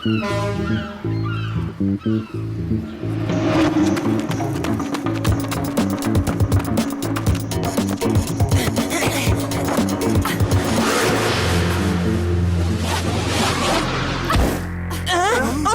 En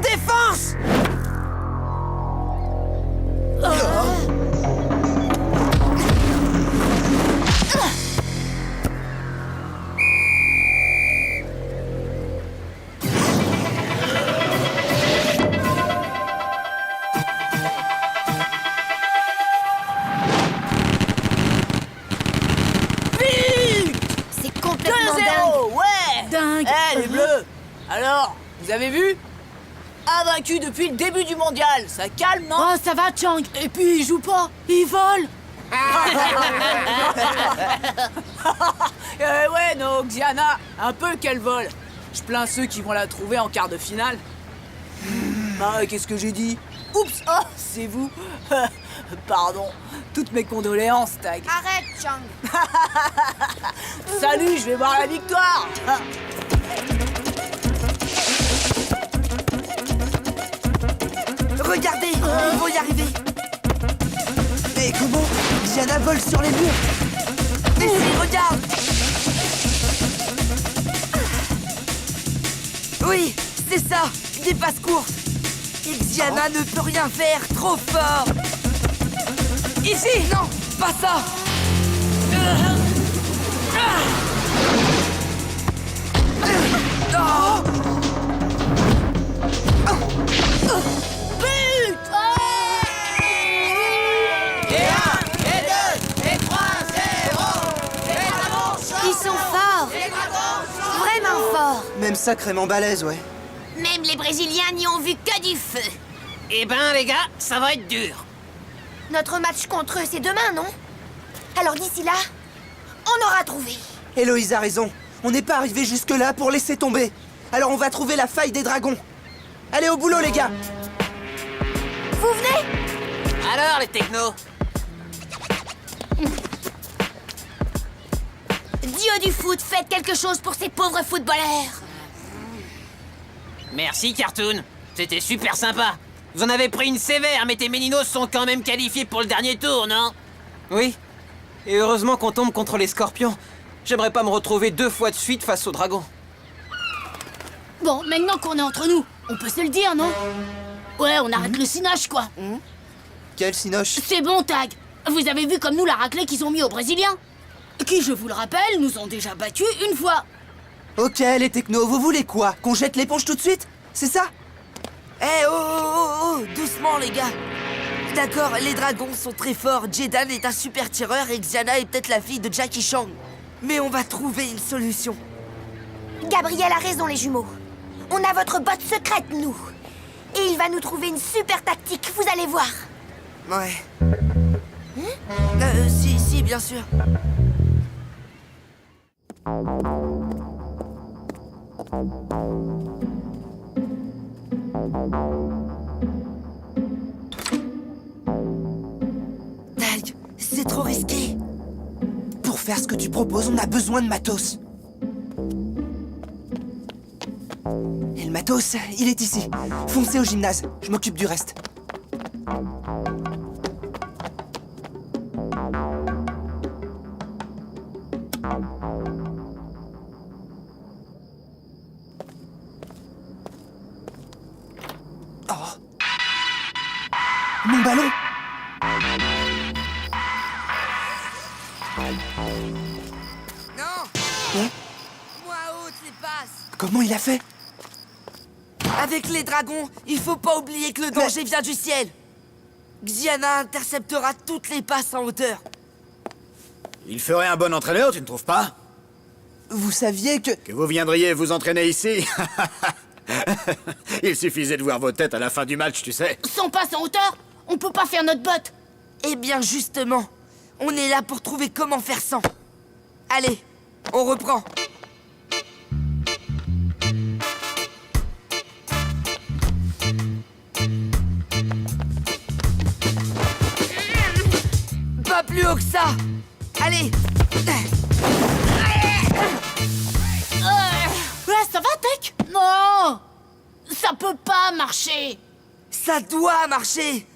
défense! C'est complètement 2-0, dingue. ouais! Dingue. Eh, les bleus! Alors, vous avez vu? Invaincu depuis le début du mondial, ça calme, non? Oh, ça va, Chang. Et puis, il joue pas. Il vole. Ouais, non, Xiana, un peu qu'elle vole. Je plains ceux qui vont la trouver en quart de finale. Ah, qu'est-ce que j'ai dit? Oups, oh, c'est vous. Pardon, toutes mes condoléances, Tag. Arrête, Chang. Salut, je vais boire la victoire. Regardez, ils vont y arriver. Mais comment? Diana vole sur les murs. Mais si, regarde. Oui, c'est ça, des passes courtes. Et Diana ne peut rien faire, trop fort. Ici, non, pas ça. Oh. Ils sont forts. Vraiment forts. Même sacrément balèze, ouais. Même les Brésiliens n'y ont vu que du feu. Eh ben, les gars, ça va être dur. Notre match contre eux, c'est demain, non? Alors d'ici là, on aura trouvé. Héloïse a raison. On n'est pas arrivé jusque-là pour laisser tomber. Alors on va trouver la faille des dragons. Allez au boulot, les gars. Vous venez? Alors, les technos? Dieu du foot, faites quelque chose pour ces pauvres footballeurs. Merci, Cartoon. C'était super sympa. Vous en avez pris une sévère, mais tes Méninos sont quand même qualifiés pour le dernier tour, non? Oui. Et heureusement qu'on tombe contre les scorpions. J'aimerais pas me retrouver 2 fois de suite face aux dragons. Bon, maintenant qu'on est entre nous, on peut se le dire, non? Ouais, on arrête le cinoche, quoi. Quel cinoche. C'est bon, Tag. Vous avez vu comme nous la raclée qu'ils ont mis aux Brésiliens? Qui, je vous le rappelle, nous ont déjà battus une fois. Ok, les technos, vous voulez quoi? Qu'on jette l'éponge tout de suite? C'est ça? Eh, oh, doucement, les gars. D'accord, les dragons sont très forts. Jedan est un super tireur et Xiana est peut-être la fille de Jackie Chan. Mais on va trouver une solution. Gabriel a raison, les jumeaux. On a votre botte secrète, nous. Et il va nous trouver une super tactique, vous allez voir. Ouais. Si, bien sûr. Tag, c'est trop risqué. Pour faire ce que tu proposes, on a besoin de matos. Et le matos, il est ici. Foncez au gymnase, je m'occupe du reste. Oh. Mon ballon. Non. Hein? Moi haute les passes. Comment il a fait? Avec les dragons, il faut pas oublier que le danger vient du ciel. Xiana interceptera toutes les passes en hauteur. Il ferait un bon entraîneur, tu ne trouves pas? Vous saviez que... Que vous viendriez vous entraîner ici? Il suffisait de voir vos têtes à la fin du match, tu sais. Sans passe en hauteur, on peut pas faire notre botte. Eh bien, justement, on est là pour trouver comment faire sans. Allez, on reprend. Pas plus haut que ça. Allez. Ouais, ça va, Tech? Non. Ça peut pas marcher. Ça doit marcher.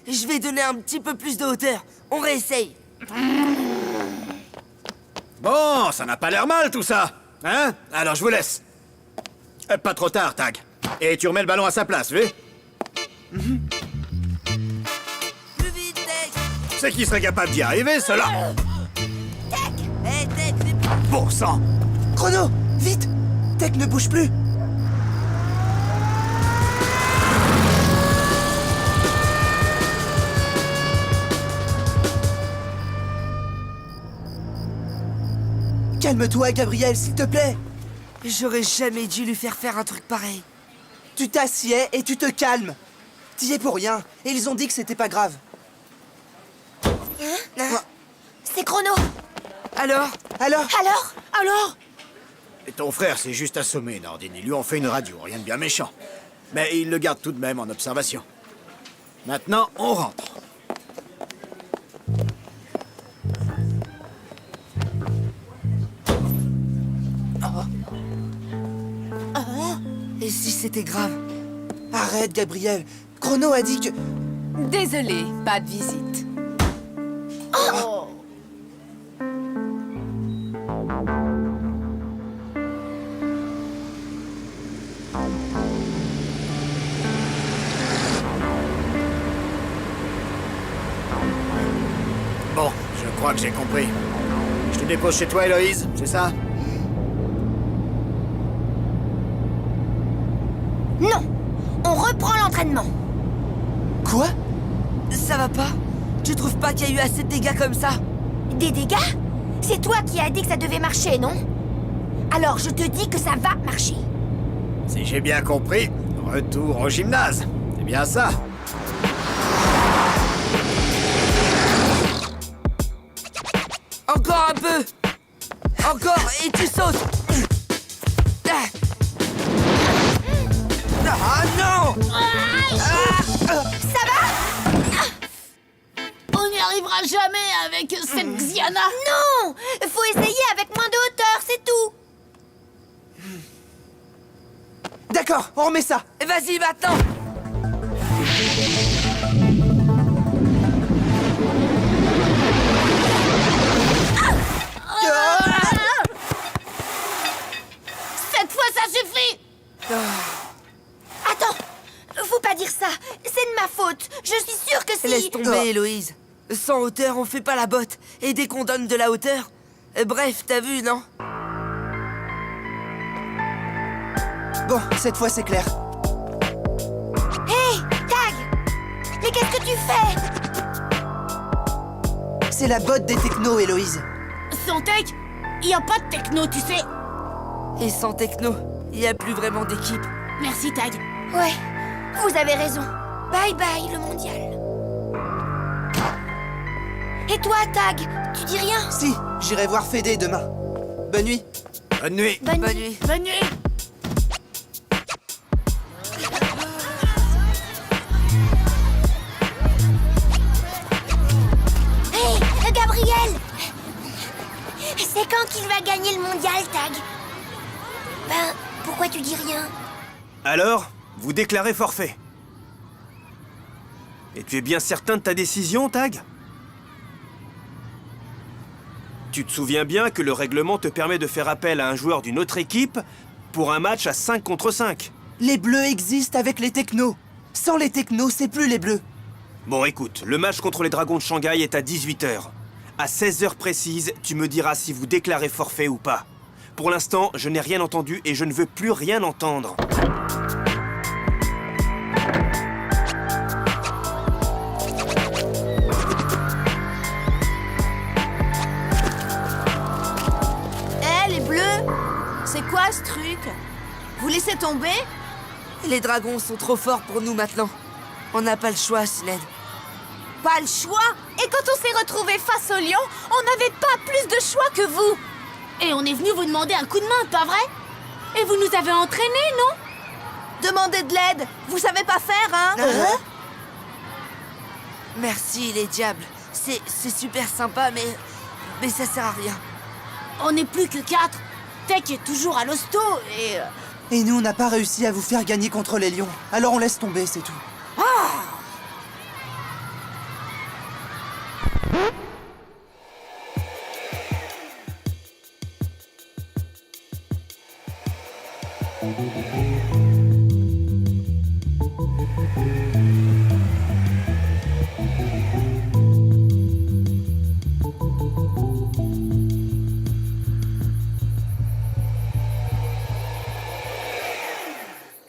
Je vais donner un petit peu plus de hauteur. On réessaye. Bon, ça n'a pas l'air mal tout ça. Hein? Alors je vous laisse. Pas trop tard, Tag. Et tu remets le ballon à sa place, vu? Plus vite, Tech. C'est qui serait capable d'y arriver, cela? Hé, Tech, Bon sang! Chrono, vite. Tech ne bouge plus. Calme-toi, Gabriel, s'il te plaît. J'aurais jamais dû lui faire un truc pareil. Tu t'assieds et tu te calmes. T'y es pour rien, et ils ont dit que c'était pas grave. C'est Chrono. Alors? Alors Et ton frère s'est juste assommé, Nordine. Ils lui ont fait une radio, rien de bien méchant. Mais il le garde tout de même en observation. Maintenant, on rentre. Et si c'était grave? Arrête, Gabriel. Chrono a dit que... Désolé, pas de visite. Bon, je crois que j'ai compris. Je te dépose chez toi, Héloïse, c'est ça? Non. On reprend l'entraînement. Quoi? Ça va pas? Tu trouves pas qu'il y a eu assez de dégâts comme ça? Des dégâts? C'est toi qui as dit que ça devait marcher, non? Alors je te dis que ça va marcher. Si j'ai bien compris, retour au gymnase. C'est bien ça. Encore un peu! Encore, et tu sautes! Ah non! Ça va? On n'y arrivera jamais avec cette Xiana. Non! Faut essayer avec moins de hauteur, c'est tout. D'accord, on remet ça! Vas-y, maintenant! Cette fois, ça suffit. Attends! Faut pas dire ça. C'est de ma faute. Je suis sûre que si... Laisse tomber, Héloïse. Sans hauteur, on fait pas la botte. Et dès qu'on donne de la hauteur... bref, t'as vu, non? Bon, cette fois, c'est clair. Hé, Tag! Mais qu'est-ce que tu fais? C'est la botte des technos, Héloïse. Sans tech, il a pas de techno, tu sais. Et sans techno, il y a plus vraiment d'équipe. Merci, Tag. Ouais, vous avez raison. Bye bye, le mondial. Et toi, Tag, tu dis rien? Si, j'irai voir Fédé demain. Bonne nuit. Bonne nuit. Bonne Bonne nuit. nuit. Bonne nuit. Hé, Gabriel! C'est quand qu'il va gagner le mondial, Tag? Ben, pourquoi tu dis rien? Alors, vous déclarez forfait. Et tu es bien certain de ta décision, Tag? Tu te souviens bien que le règlement te permet de faire appel à un joueur d'une autre équipe pour un match à 5 contre 5. Les bleus existent avec les technos. Sans les technos, c'est plus les bleus. Bon, écoute, le match contre les Dragons de Shanghai est à 18h. À 16h précises, tu me diras si vous déclarez forfait ou pas. Pour l'instant, je n'ai rien entendu et je ne veux plus rien entendre. Eh, les bleus! C'est quoi ce truc? Vous laissez tomber? Les dragons sont trop forts pour nous maintenant. On n'a pas le choix, Sled. Pas le choix? Et quand on s'est retrouvés face au lion, on n'avait pas plus de choix que vous! Et on est venu vous demander un coup de main, pas vrai? Et vous nous avez entraînés, non? Demandez de l'aide! Vous savez pas faire, hein? Merci, les diables. C'est super sympa, mais ça sert à rien. On n'est plus que 4. Tech est toujours à l'hosto et Et nous, on n'a pas réussi à vous faire gagner contre les lions. Alors on laisse tomber, c'est tout.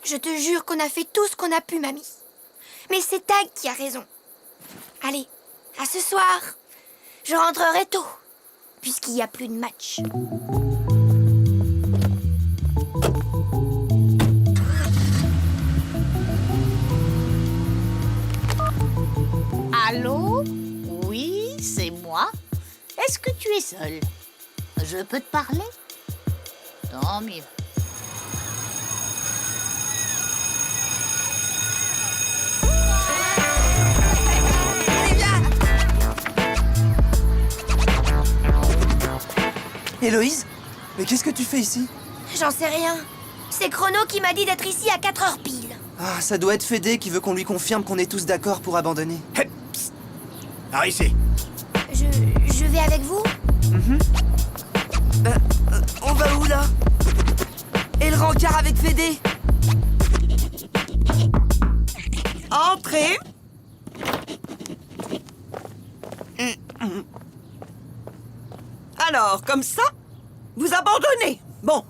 Je te jure qu'on a fait tout ce qu'on a pu, mamie. Mais c'est Tag qui a raison. Allez, à ce soir. Je rentrerai tôt, puisqu'il n'y a plus de match. Allô? Oui, c'est moi. Est-ce que tu es seul? Je peux te parler? Tant mieux. Héloïse? Mais qu'est-ce que tu fais ici? J'en sais rien. C'est Chrono qui m'a dit d'être ici à 4 heures pile. Ah, ça doit être Fédé qui veut qu'on lui confirme qu'on est tous d'accord pour abandonner. Hé, psst. Par ici. Je vais avec vous? On va où, là? Et le rencard avec Fédé? Entrez. Alors, comme ça, vous abandonnez. Bon,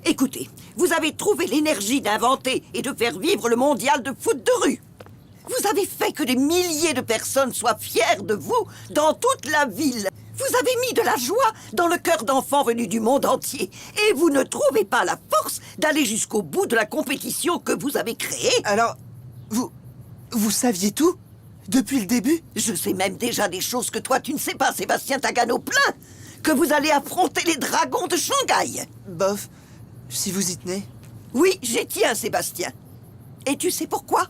écoutez, vous avez trouvé l'énergie d'inventer et de faire vivre le mondial de foot de rue. Vous avez fait que des milliers de personnes soient fières de vous dans toute la ville. Vous avez mis de la joie dans le cœur d'enfants venus du monde entier. Et vous ne trouvez pas la force d'aller jusqu'au bout de la compétition que vous avez créée. Alors, vous saviez tout? Depuis le début? Je sais même déjà des choses que toi tu ne sais pas, Sébastien Tagano plein. Que vous allez affronter les dragons de Shanghai. Bof, si vous y tenez. Oui, j'y tiens, Sébastien. Et tu sais pourquoi?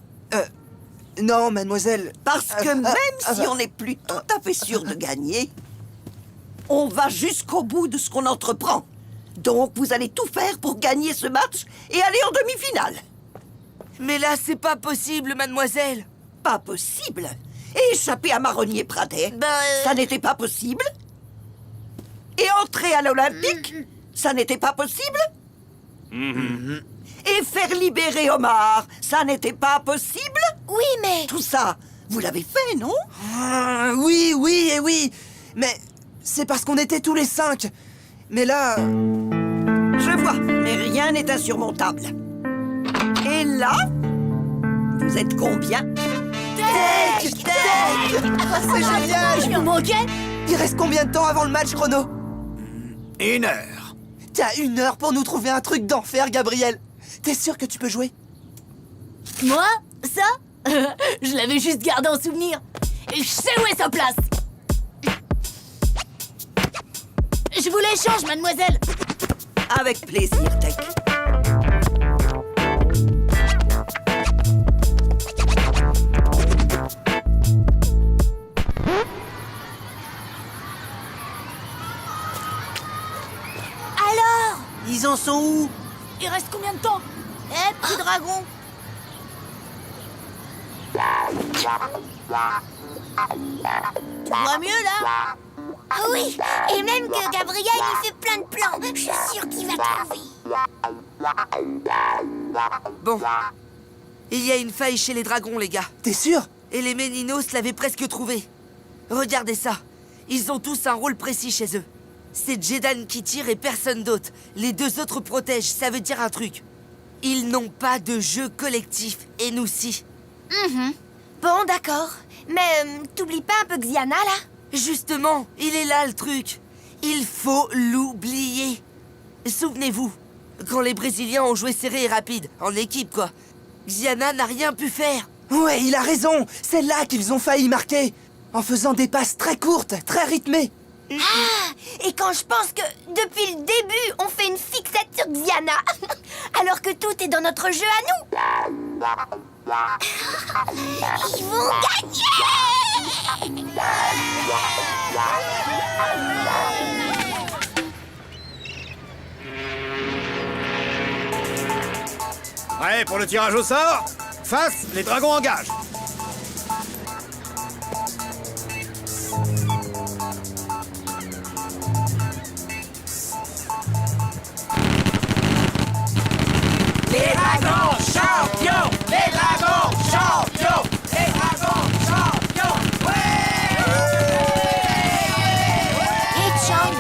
Non, mademoiselle. Parce que même si on n'est plus tout à fait sûr de gagner, on va jusqu'au bout de ce qu'on entreprend. Donc vous allez tout faire pour gagner ce match et aller en demi-finale. Mais là, c'est pas possible, mademoiselle. Pas possible. Et échapper à Marronnier Pradet, ça n'était pas possible. Et entrer à l'Olympique, ça n'était pas possible. Et faire libérer Omar, ça n'était pas possible. Oui, mais... Tout ça, vous l'avez fait, non? Oui, et oui. Mais c'est parce qu'on était tous les 5. Mais là... Je vois, mais rien n'est insurmontable. Et là, vous êtes combien? Tech! C'est génial! Je me moquais? Il reste combien de temps avant le match, Chrono? 1 heure. T'as 1 heure pour nous trouver un truc d'enfer, Gabriel. T'es sûr que tu peux jouer? Moi? Ça? Je l'avais juste gardé en souvenir. Et je sais où est sa place. Je vous l'échange, mademoiselle. Avec plaisir, Tech. Alors? Ils en sont où? Il reste combien de temps? Petit dragon. Tu vois mieux, là? Ah oui, et même que Gabriel, il fait plein de plans. Je suis sûre qu'il va trouver. Bon. Il y a une faille chez les dragons, les gars. T'es sûr? Et les Méninos l'avaient presque trouvé. Regardez ça. Ils ont tous un rôle précis chez eux. C'est Jedan qui tire et personne d'autre. Les 2 autres protègent, ça veut dire un truc. Ils n'ont pas de jeu collectif, et nous si. Bon, d'accord. Mais t'oublies pas un peu Xiana, là? Justement, il est là le truc. Il faut l'oublier. Souvenez-vous, quand les Brésiliens ont joué serré et rapide, en équipe quoi, Xiana n'a rien pu faire. Ouais, il a raison. C'est là qu'ils ont failli marquer. En faisant des passes très courtes, très rythmées. Ah! Et quand je pense que, depuis le début, on fait une fixette sur Xiana, alors que tout est dans notre jeu à nous. Ils vont gagner! Prêt pour le tirage au sort? Face, les dragons engagent. Les dragons champions! Les dragons champions! Les dragons champions! Et Chang,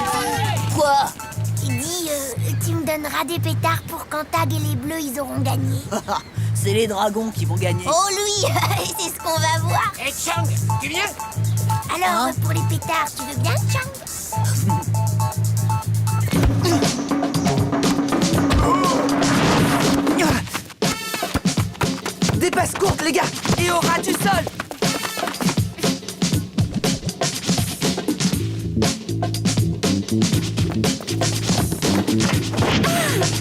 Quoi? dis, tu me donneras des pétards pour quand Tag et les Bleus, ils auront gagné. C'est les dragons qui vont gagner. Oh, lui, c'est ce qu'on va voir. Hé, Chang, tu viens? Alors, pour les pétards, tu veux bien, Chang? Des passes courtes, les gars. Et au ras du sol.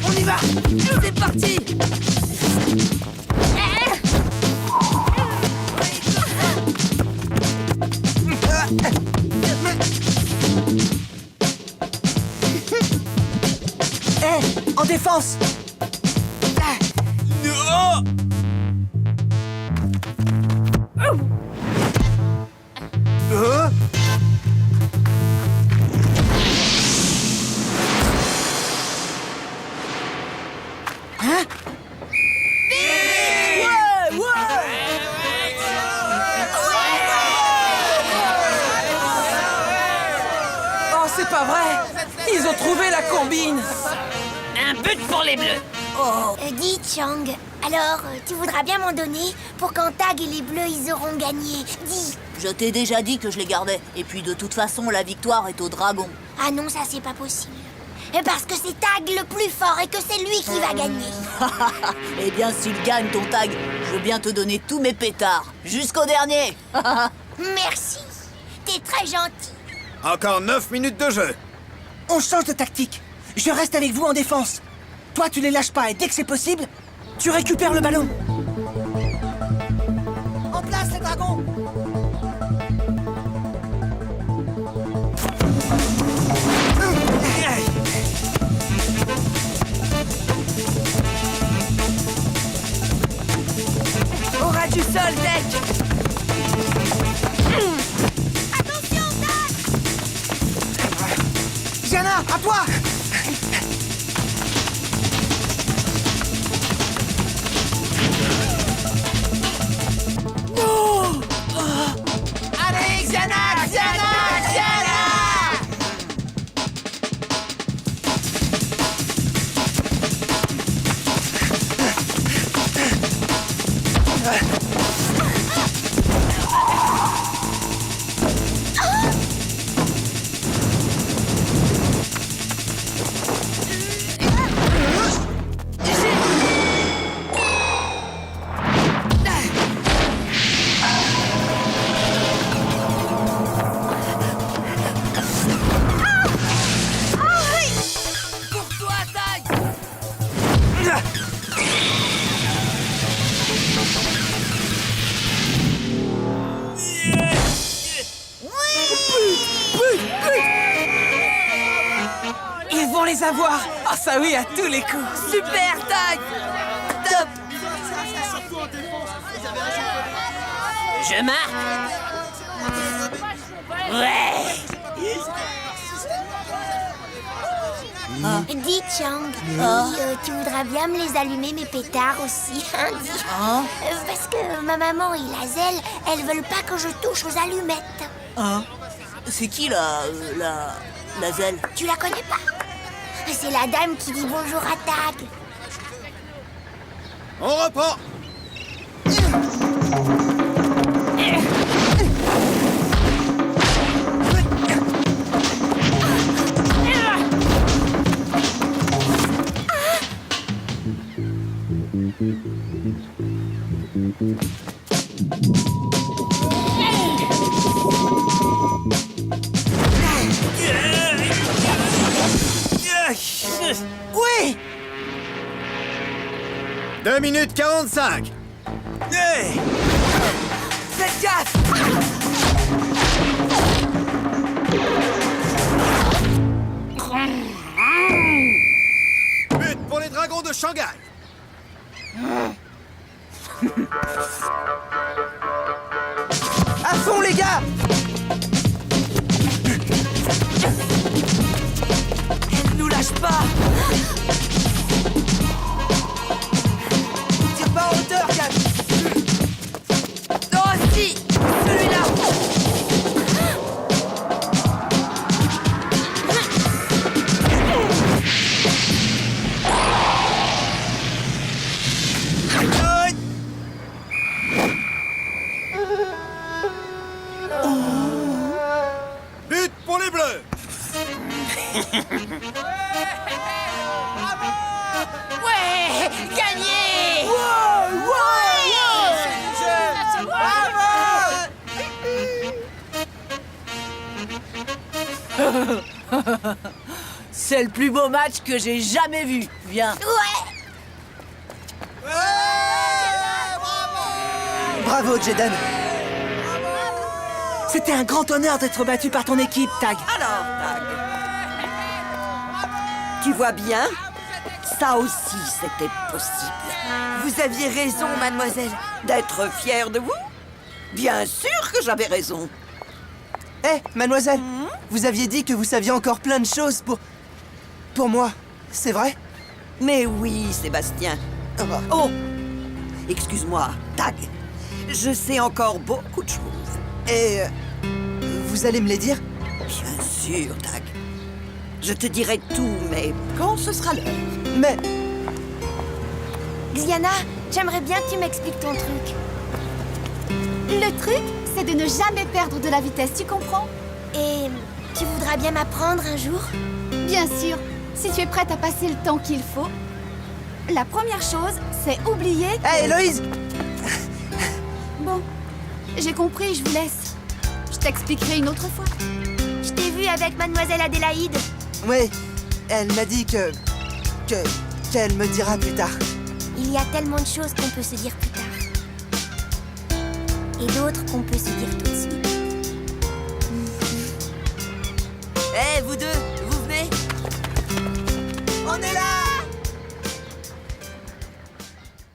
On y va. C'est parti. En défense. Oh, c'est pas vrai. Ils ont trouvé la combine. Un but pour les bleus. Dis, Chang, alors, tu voudras bien m'en donner pour quand Tag et les Bleus, ils auront gagné. Dis. Je t'ai déjà dit que je les gardais. Et puis de toute façon, la victoire est au dragon. Ah non, ça, c'est pas possible. Parce que c'est Tag le plus fort et que c'est lui qui va gagner. Eh bien, s'il gagne ton tag, je veux bien te donner tous mes pétards. Jusqu'au dernier. Merci. T'es très gentil. Encore 9 minutes de jeu. On change de tactique. Je reste avec vous en défense. Toi, tu les lâches pas et dès que c'est possible, tu récupères le ballon. En place, les dragons. Au ras du sol, Deck. Attention, Tag. Jana, à toi. Allez, Xanax, Xanax, Xanax! Ils vont les avoir. Ah ça oui, à tous les coups. Super, Tag. Top. Je marque. Ouais. Dis, Chang, tu voudras bien me les allumer, mes pétards aussi, hein, dis. Parce que ma maman et Lazel, elles veulent pas que je touche aux allumettes. Hein? C'est qui la zèle? Tu la connais pas? C'est la dame qui dit bonjour à Tag. On reprend. Oui. 2 minutes 45. Faites gaffe. But pour les dragons de Shanghai. À fond, les gars! Elle nous lâche pas! Tire pas en hauteur, Kat! Oh si! Celui-là! But pour les Bleus! Ouais, gagné. C'est le plus beau match que j'ai jamais vu. Viens. Ouais! Bravo, Jaden! C'était un grand honneur d'être battu par ton équipe, Tag. Alors, Tag. Tu vois bien? Ça aussi, c'était possible. Vous aviez raison, mademoiselle. D'être fier de vous? Bien sûr que j'avais raison. Eh, mademoiselle, vous aviez dit que vous saviez encore plein de choses pour moi. C'est vrai? Mais oui, Sébastien. Ah bah. Oh! Excuse-moi, Tag. Je sais encore beaucoup de choses. Et vous allez me les dire? Bien sûr, Tag. Je te dirai tout, mais quand ce sera l'heure. Mais Xiana, j'aimerais bien que tu m'expliques ton truc. Le truc, c'est de ne jamais perdre de la vitesse, tu comprends? Et tu voudras bien m'apprendre un jour? Bien sûr, si tu es prête à passer le temps qu'il faut. La première chose, c'est oublier... hé, Héloïse! Bon, j'ai compris, je vous laisse. Je t'expliquerai une autre fois. Je t'ai vu avec mademoiselle Adélaïde. Oui, elle m'a dit qu'elle me dira plus tard. Il y a tellement de choses qu'on peut se dire plus tard. Et d'autres qu'on peut se dire tout de suite. Hé, vous deux, vous venez? On est là!